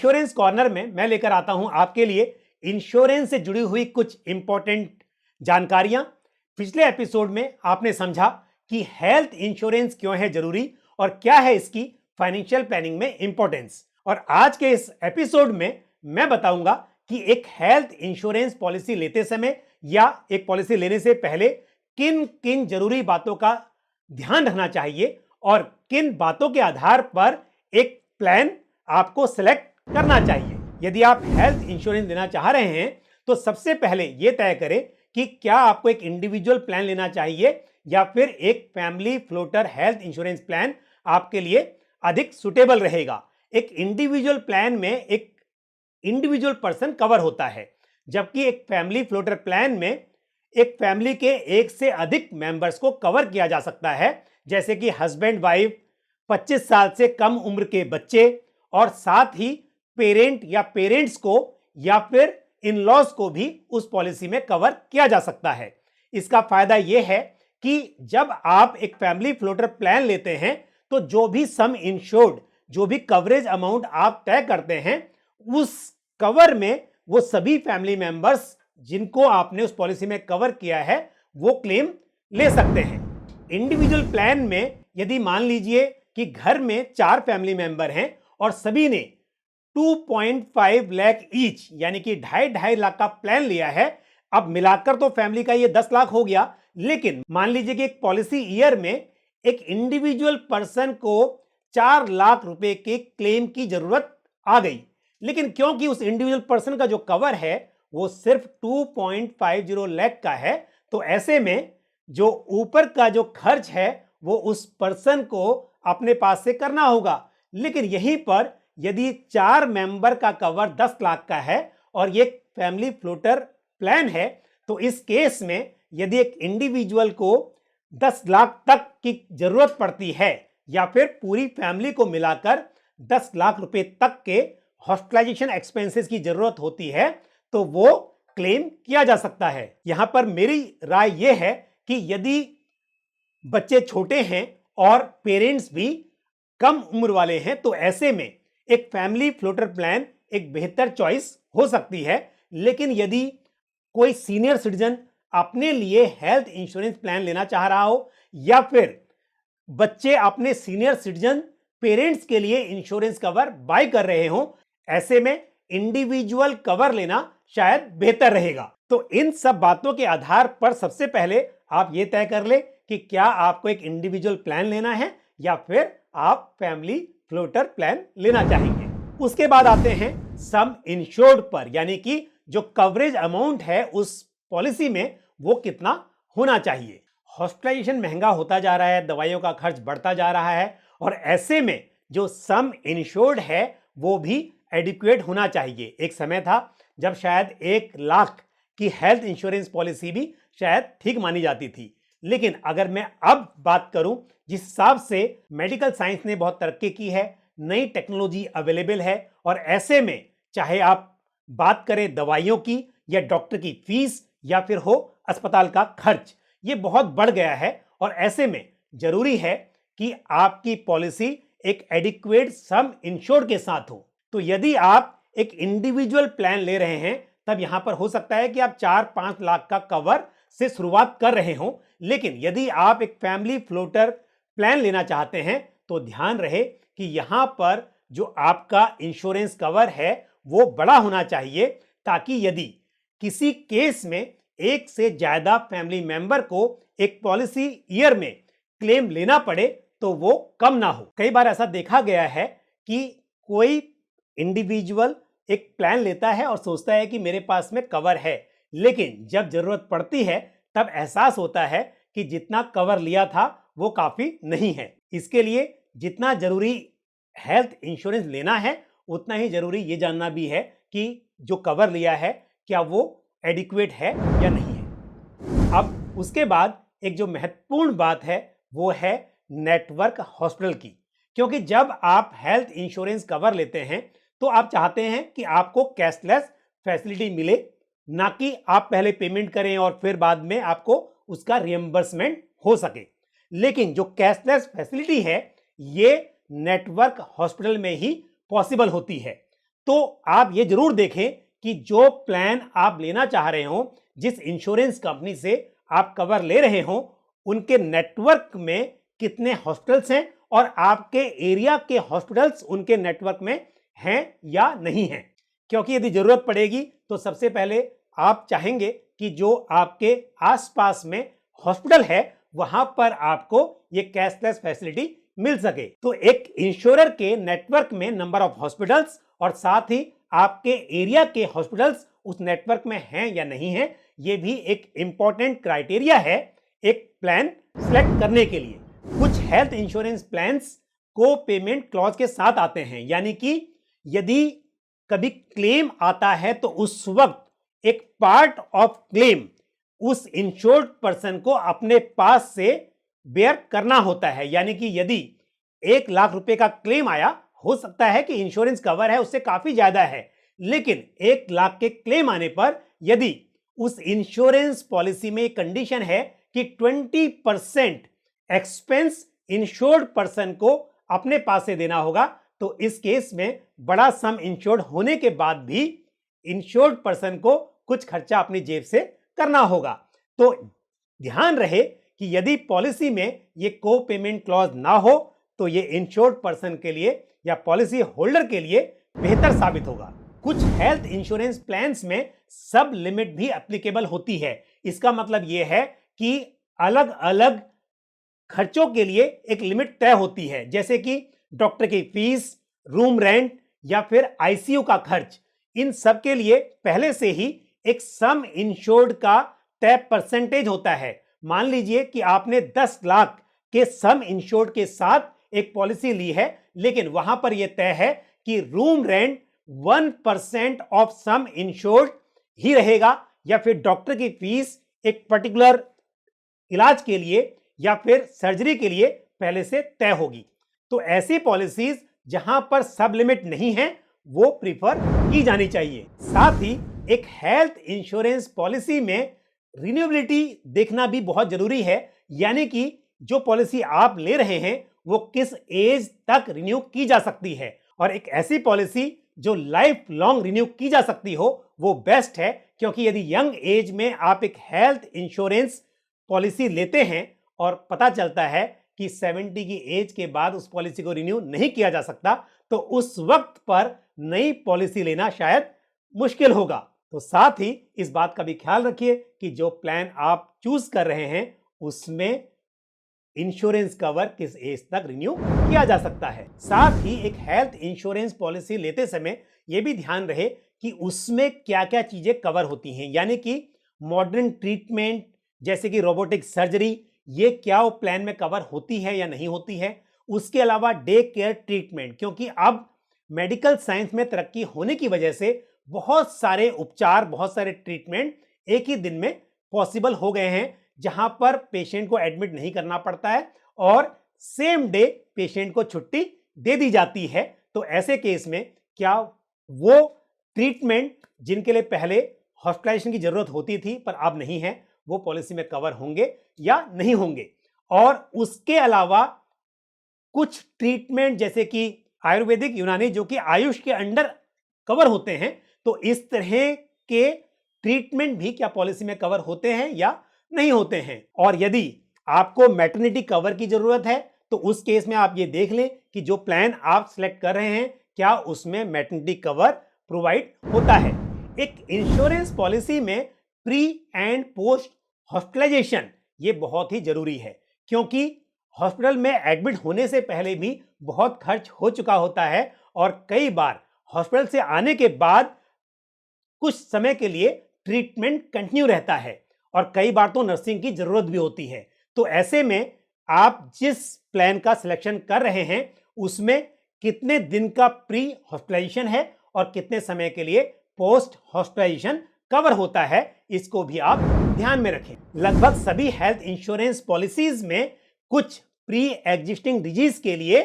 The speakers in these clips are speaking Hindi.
इंश्योरेंस कॉर्नर में मैं लेकर आता हूं आपके लिए इंश्योरेंस से जुड़ी हुई कुछ इंपॉर्टेंट जानकारियां। पिछले एपिसोड में आपने समझा कि हेल्थ इंश्योरेंस क्यों है जरूरी और क्या है इसकी फाइनेंशियल प्लानिंग में इंपॉर्टेंस। और आज के इस एपिसोड में मैं बताऊंगा कि एक हेल्थ इंश्योरेंस पॉलिसी लेते समय या एक पॉलिसी लेने से पहले किन किन जरूरी बातों का ध्यान रखना चाहिए और किन बातों के आधार पर एक प्लान आपको सिलेक्ट करना चाहिए। यदि आप हेल्थ इंश्योरेंस लेना चाह रहे हैं तो सबसे पहले यह तय करें कि क्या आपको एक इंडिविजुअल प्लान लेना चाहिए या फिर एक family floater health insurance plan आपके लिए अधिक सुटेबल रहेगा। एक इंडिविजुअल प्लान में एक इंडिविजुअल पर्सन कवर होता है, जबकि एक फैमिली फ्लोटर प्लान में एक फैमिली के एक से अधिक मेंबर्स को कवर किया जा सकता है, जैसे कि हस्बैंड वाइफ, 25 साल से कम उम्र के बच्चे और साथ ही पेरेंट या पेरेंट्स को या फिर इन लॉज को भी उस पॉलिसी में कवर किया जा सकता है। इसका फायदा यह है कि जब आप एक फैमिली फ्लोटर प्लान लेते हैं तो जो भी सम इंश्योर्ड, जो भी कवरेज अमाउंट आप तय करते हैं, उस कवर में वो सभी फैमिली मेंबर्स जिनको आपने उस पॉलिसी में कवर किया है वो क्लेम ले सकते हैं। इंडिविजुअल प्लान में यदि मान लीजिए कि घर में 4 फैमिली मेंबर हैं और सभी ने 2.5 लाख ईच यानी कि 2.5 लाख का प्लान लिया है, अब मिलाकर तो फैमिली का ये 10 लाख हो गया, लेकिन मान लीजिए कि एक पॉलिसी ईयर में एक इंडिविजुअल पर्सन को 4 लाख रुपए के क्लेम की जरूरत आ गई, लेकिन क्योंकि उस इंडिविजुअल पर्सन का जो कवर है वो सिर्फ 2.50 लाख का है, तो ऐसे में जो ऊपर का जो खर्च है वो उस पर्सन को अपने पास से करना होगा। लेकिन यहीं पर यदि 4 मेंबर का कवर 10 लाख का है और ये फैमिली फ्लोटर प्लान है, तो इस केस में यदि एक इंडिविजुअल को 10 लाख तक की जरूरत पड़ती है या फिर पूरी फैमिली को मिलाकर 10 लाख रुपए तक के हॉस्पिटलाइजेशन एक्सपेंसेस की जरूरत होती है, तो वो क्लेम किया जा सकता है। यहां पर मेरी राय यह है कि यदि बच्चे छोटे हैं और पेरेंट्स भी कम उम्र वाले हैं, तो ऐसे में एक फैमिली फ्लोटर प्लान एक बेहतर चॉइस हो सकती है। लेकिन यदि कोई सीनियर सिटीजन अपने लिए हेल्थ इंश्योरेंस प्लान लेना चाह रहा हो या फिर बच्चे अपने सीनियर सिटीजन पेरेंट्स के लिए इंश्योरेंस कवर बाय कर रहे हो, ऐसे में इंडिविजुअल कवर लेना शायद बेहतर रहेगा। तो इन सब बातों के आधार पर सबसे पहले आप यह तय कर ले कि क्या आपको एक इंडिविजुअल प्लान लेना है या फिर आप फैमिली फ्लोटर प्लान लेना चाहेंगे। उसके बाद आते हैं सम इंश्योर्ड पर, यानी कि जो कवरेज अमाउंट है उस पॉलिसी में वो कितना होना चाहिए। हॉस्पिटलाइजेशन महंगा होता जा रहा है, दवाइयों का खर्च बढ़ता जा रहा है और ऐसे में जो सम इंश्योर्ड है वो भी एडिक्वेट होना चाहिए। एक समय था जब शायद 1 लाख की हेल्थ इंश्योरेंस पॉलिसी भी शायद ठीक मानी जाती थी, लेकिन अगर मैं अब बात करूं जिस हिसाब से मेडिकल साइंस ने बहुत तरक्की की है, नई टेक्नोलॉजी अवेलेबल है और ऐसे में चाहे आप बात करें दवाइयों की या डॉक्टर की फीस या फिर हो अस्पताल का खर्च, ये बहुत बढ़ गया है और ऐसे में जरूरी है कि आपकी पॉलिसी एक एडिक्वेट सम इंश्योर्ड के साथ हो। तो यदि आप एक इंडिविजुअल प्लान ले रहे हैं तब यहां पर हो सकता है कि आप 4-5 लाख का कवर से शुरुआत कर रहे हो, लेकिन यदि आप एक फैमिली फ्लोटर प्लान लेना चाहते हैं तो ध्यान रहे कि यहां पर जो आपका इंश्योरेंस कवर है वो बड़ा होना चाहिए, ताकि यदि किसी केस में एक से ज्यादा फैमिली मेंबर को एक पॉलिसी ईयर में क्लेम लेना पड़े तो वो कम ना हो। कई बार ऐसा देखा गया है कि कोई इंडिविजुअल एक प्लान लेता है और सोचता है कि मेरे पास में कवर है, लेकिन जब जरूरत पड़ती है तब एहसास होता है कि जितना कवर लिया था वो काफी नहीं है। इसके लिए जितना जरूरी हेल्थ इंश्योरेंस लेना है उतना ही जरूरी ये जानना भी है कि जो कवर लिया है क्या वो एडिक्वेट है या नहीं है। अब उसके बाद एक जो महत्वपूर्ण बात है वो है नेटवर्क हॉस्पिटल की, क्योंकि जब आप हेल्थ इंश्योरेंस कवर लेते हैं तो आप चाहते हैं कि आपको कैशलेस फैसिलिटी मिले, ना कि आप पहले पेमेंट करें और फिर बाद में आपको उसका रिएम्बर्समेंट हो सके। लेकिन जो कैशलेस फैसिलिटी है ये नेटवर्क हॉस्पिटल में ही पॉसिबल होती है। तो आप ये जरूर देखें कि जो प्लान आप लेना चाह रहे हो, जिस इंश्योरेंस कंपनी से आप कवर ले रहे हो, उनके नेटवर्क में कितने हॉस्पिटल्स हैं और आपके एरिया के हॉस्पिटल्स उनके नेटवर्क में हैं या नहीं हैं। क्योंकि यदि जरूरत पड़ेगी तो सबसे पहले आप चाहेंगे कि जो आपके आसपास में हॉस्पिटल है वहां पर आपको ये कैशलेस फैसिलिटी मिल सके। तो एक इंश्योरर के नेटवर्क में नंबर ऑफ हॉस्पिटल्स और साथ ही आपके एरिया के हॉस्पिटल्स उस नेटवर्क में हैं या नहीं हैं, ये भी एक इंपॉर्टेंट क्राइटेरिया है एक प्लान सेलेक्ट करने के लिए। कुछ हेल्थ इंश्योरेंस प्लान्स को पेमेंट क्लॉज के साथ आते हैं, यानी कि यदि कभी क्लेम आता है तो उस वक्त एक पार्ट ऑफ क्लेम उस इंश्योर्ड पर्सन को अपने पास से बेयर करना होता है। यानी कि यदि 1,00,000 रुपए का क्लेम आया, हो सकता है कि इंश्योरेंस कवर है उससे काफी ज्यादा है, लेकिन 1,00,000 के क्लेम आने पर यदि उस इंश्योरेंस पॉलिसी में एक कंडीशन है कि 20% एक्सपेंस इंश्योर्ड पर्सन को अपने पास से देना होगा, तो इस केस में बड़ा सम इंश्योर्ड होने के बाद भी इंश्योर्ड पर्सन को कुछ खर्चा अपनी जेब से करना होगा। तो ध्यान रहे कि यदि पॉलिसी में ये को पेमेंट क्लॉज ना हो तो ये इंश्योर्ड पर्सन के लिए या पॉलिसी होल्डर के लिए बेहतर साबित होगा। कुछ हेल्थ इंश्योरेंस प्लान्स में सब लिमिट भी एप्लीकेबल होती है। इसका मतलब यह है कि अलग अलग खर्चों के लिए एक लिमिट तय होती है, जैसे कि डॉक्टर की फीस, रूम रेंट या फिर आईसीयू का खर्च। इन सब के लिए पहले से ही एक सम इंश्योर्ड का तय परसेंटेज होता है। मान लीजिए कि आपने 10 लाख के सम इंश्योर्ड के साथ एक पॉलिसी ली है, लेकिन वहां पर यह तय है कि room rent 1% of sum insured ही रहेगा, या फिर डॉक्टर की फीस एक पर्टिकुलर इलाज के लिए या फिर सर्जरी के लिए पहले से तय होगी। तो ऐसी पॉलिसीज जहां पर सब लिमिट नहीं है वो प्रीफर की जानी चाहिए। साथ ही एक हेल्थ इंश्योरेंस पॉलिसी में रिन्यूएबिलिटी देखना भी बहुत जरूरी है, यानी कि जो पॉलिसी आप ले रहे हैं वो किस एज तक रिन्यू की जा सकती है। और एक ऐसी पॉलिसी जो लाइफ लॉन्ग रिन्यू की जा सकती हो वो बेस्ट है, क्योंकि यदि यंग एज में आप एक हेल्थ इंश्योरेंस पॉलिसी लेते हैं और पता चलता है कि 70 की एज के बाद उस पॉलिसी को रिन्यू नहीं किया जा सकता, तो उस वक्त पर नई पॉलिसी लेना शायद मुश्किल होगा। तो साथ ही इस बात का भी ख्याल रखिए कि जो प्लान आप चूज कर रहे हैं उसमें इंश्योरेंस कवर किस एज तक रिन्यू किया जा सकता है। साथ ही एक हेल्थ इंश्योरेंस पॉलिसी लेते समय यह भी ध्यान रहे कि उसमें क्या क्या चीजें कवर होती हैं, यानी कि मॉडर्न ट्रीटमेंट जैसे कि रोबोटिक सर्जरी, ये क्या वो प्लान में कवर होती है या नहीं होती है। उसके अलावा डे केयर ट्रीटमेंट, क्योंकि अब मेडिकल साइंस में तरक्की होने की वजह से बहुत सारे उपचार, बहुत सारे ट्रीटमेंट एक ही दिन में पॉसिबल हो गए हैं, जहां पर पेशेंट को एडमिट नहीं करना पड़ता है और सेम डे पेशेंट को छुट्टी दे दी जाती है। तो ऐसे केस में क्या वो ट्रीटमेंट जिनके लिए पहले हॉस्पिटलाइजेशन की जरूरत होती थी पर अब नहीं है, वो पॉलिसी में कवर होंगे या नहीं होंगे। और उसके अलावा कुछ ट्रीटमेंट जैसे कि आयुर्वेदिक, यूनानी, जो कि आयुष के अंडर कवर होते हैं, तो इस तरह के ट्रीटमेंट भी क्या पॉलिसी में कवर होते हैं या नहीं होते हैं। और यदि आपको मैटरनिटी कवर की जरूरत है तो उस केस में आप ये देख लें कि जो प्लान आप सिलेक्ट कर रहे हैं क्या उसमें मैटरनिटी कवर प्रोवाइड होता है। एक इंश्योरेंस पॉलिसी में प्री एंड पोस्ट हॉस्पिटलाइजेशन ये बहुत ही जरूरी है, क्योंकि हॉस्पिटल में एडमिट होने से पहले भी बहुत खर्च हो चुका होता है और कई बार हॉस्पिटल से आने के बाद कुछ समय के लिए ट्रीटमेंट कंटिन्यू रहता है और कई बार तो नर्सिंग की जरूरत भी होती है। तो ऐसे में आप जिस प्लान का सिलेक्शन कर रहे हैं उसमें कितने दिन का प्री हॉस्पिटलाइजेशन है और कितने समय के लिए पोस्ट हॉस्पिटलाइजेशन कवर होता है, इसको भी आप ध्यान में रखें। लगभग सभी हेल्थ इंश्योरेंस पॉलिसीज में कुछ प्री एग्जिस्टिंग डिजीज के लिए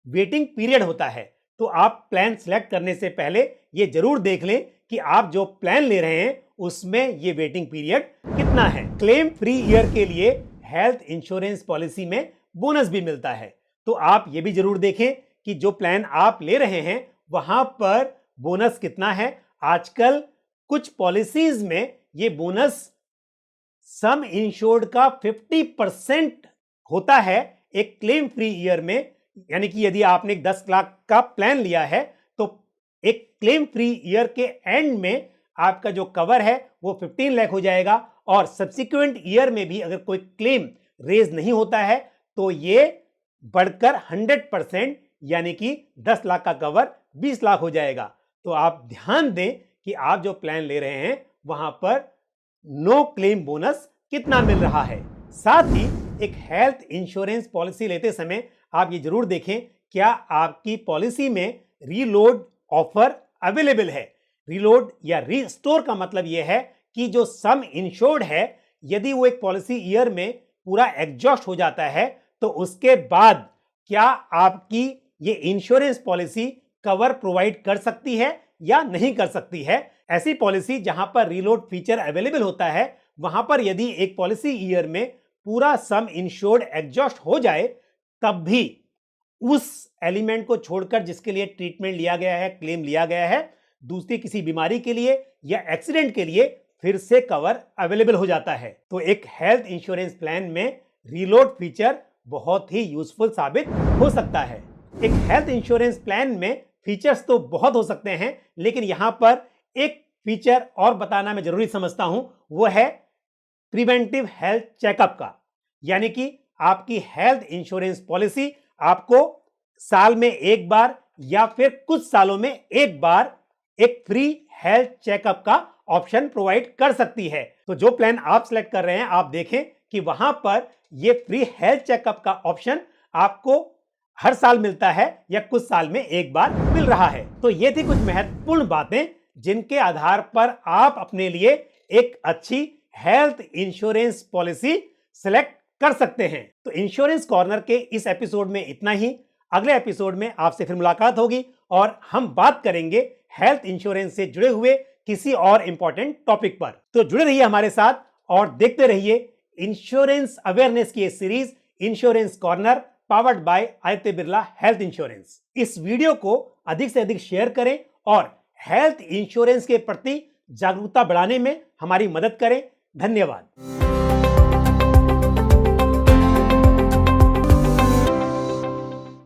वेटिंग पीरियड होता है, तो आप प्लान सिलेक्ट करने से पहले ये जरूर देख लें कि आप जो प्लान ले रहे हैं उसमें ये वेटिंग पीरियड कितना है। क्लेम फ्री ईयर के लिए हेल्थ इंश्योरेंस पॉलिसी में बोनस भी मिलता है, तो आप ये भी जरूर देखें कि जो प्लान आप ले रहे हैं वहां पर बोनस कितना है। आजकल कुछ पॉलिसीज में ये बोनस सम इंश्योर्ड का 50% होता है एक क्लेम फ्री ईयर में। यानी कि यदि आपने एक 10 लाख का प्लान लिया है तो एक क्लेम फ्री ईयर के एंड में आपका जो कवर है वो 15 लाख हो जाएगा, और सब्सिक्वेंट ईयर में भी अगर कोई क्लेम रेज नहीं होता है तो ये बढ़कर 100% यानी कि 10 लाख का कवर 20 लाख हो जाएगा। तो आप ध्यान दें कि आप जो प्लान ले रहे हैं वहां पर नो क्लेम बोनस कितना मिल रहा है। साथ ही एक हेल्थ इंश्योरेंस पॉलिसी लेते समय आप ये जरूर देखें क्या आपकी पॉलिसी में रीलोड ऑफर अवेलेबल है। रीलोड या रीस्टोर का मतलब यह है कि जो सम इंश्योर्ड है यदि वो एक पॉलिसी ईयर में पूरा एग्जॉस्ट हो जाता है तो उसके बाद क्या आपकी ये इंश्योरेंस पॉलिसी कवर प्रोवाइड कर सकती है या नहीं कर सकती है। ऐसी पॉलिसी जहां पर रीलोड फीचर अवेलेबल होता है वहां पर यदि एक पॉलिसी ईयर में पूरा सम इंश्योर्ड एग्जॉस्ट हो जाए तब भी उस एलिमेंट को छोड़कर जिसके लिए ट्रीटमेंट लिया गया है, क्लेम लिया गया है, दूसरी किसी बीमारी के लिए या एक्सीडेंट के लिए फिर से कवर अवेलेबल हो जाता है। तो एक हेल्थ इंश्योरेंस प्लान में रीलोड फीचर बहुत ही यूजफुल साबित हो सकता है। एक हेल्थ इंश्योरेंस प्लान में फीचर्स तो बहुत हो सकते हैं, लेकिन यहां पर एक फीचर और बताना मैं जरूरी समझता हूं, वो है प्रिवेंटिव हेल्थ चेकअप का। यानी कि आपकी हेल्थ इंश्योरेंस पॉलिसी आपको साल में एक बार या फिर कुछ सालों में एक बार एक फ्री हेल्थ चेकअप का ऑप्शन प्रोवाइड कर सकती है। तो जो प्लान आप सिलेक्ट कर रहे हैं आप देखें कि वहां पर यह फ्री हेल्थ चेकअप का ऑप्शन आपको हर साल मिलता है या कुछ साल में एक बार मिल रहा है। तो ये थी कुछ महत्वपूर्ण बातें जिनके आधार पर आप अपने लिए एक अच्छी हेल्थ इंश्योरेंस पॉलिसी सिलेक्ट कर सकते हैं। तो इंश्योरेंस कॉर्नर के इस एपिसोड में इतना ही। अगले एपिसोड में आपसे फिर मुलाकात होगी और हम बात करेंगे हेल्थ इंश्योरेंस से जुड़े हुए किसी और इंपॉर्टेंट टॉपिक पर। तो जुड़े रहिए हमारे साथ और देखते रहिए इंश्योरेंस अवेयरनेस की series insurance corner powered by Aditya Birla health insurance. इस वीडियो को अधिक से अधिक शेयर करें और हेल्थ इंश्योरेंस के प्रति जागरूकता बढ़ाने में हमारी मदद करें। धन्यवाद।